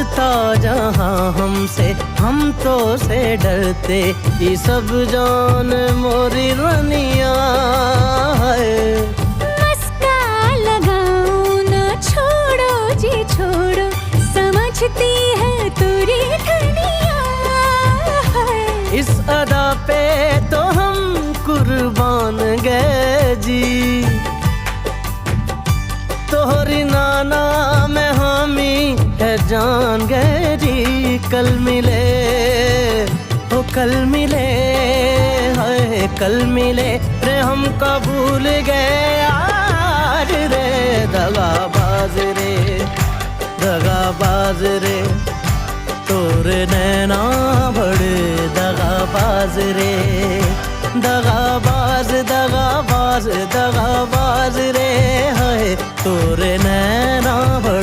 डरता जहाँ हमसे, हम तो से डरते, ये सब जान मोरी रनिया है। मस्का लगाओ ना छोड़ो जी छोड़ो, समझती है तुरी धनिया है। इस अदा पे तो हम कुर्बान गए जी, तोहरी नाना में हामी है जान गए जी। कल मिले हो कल मिले, हाय कल मिले रे हम भूल गए आज रे। दगाबाज रे दगाबाज रे, तोरे नैना बड़े दगाबाज रे। दगाबाज दगाबाज दगाबाज रे, हाय तोरे नैना बड़े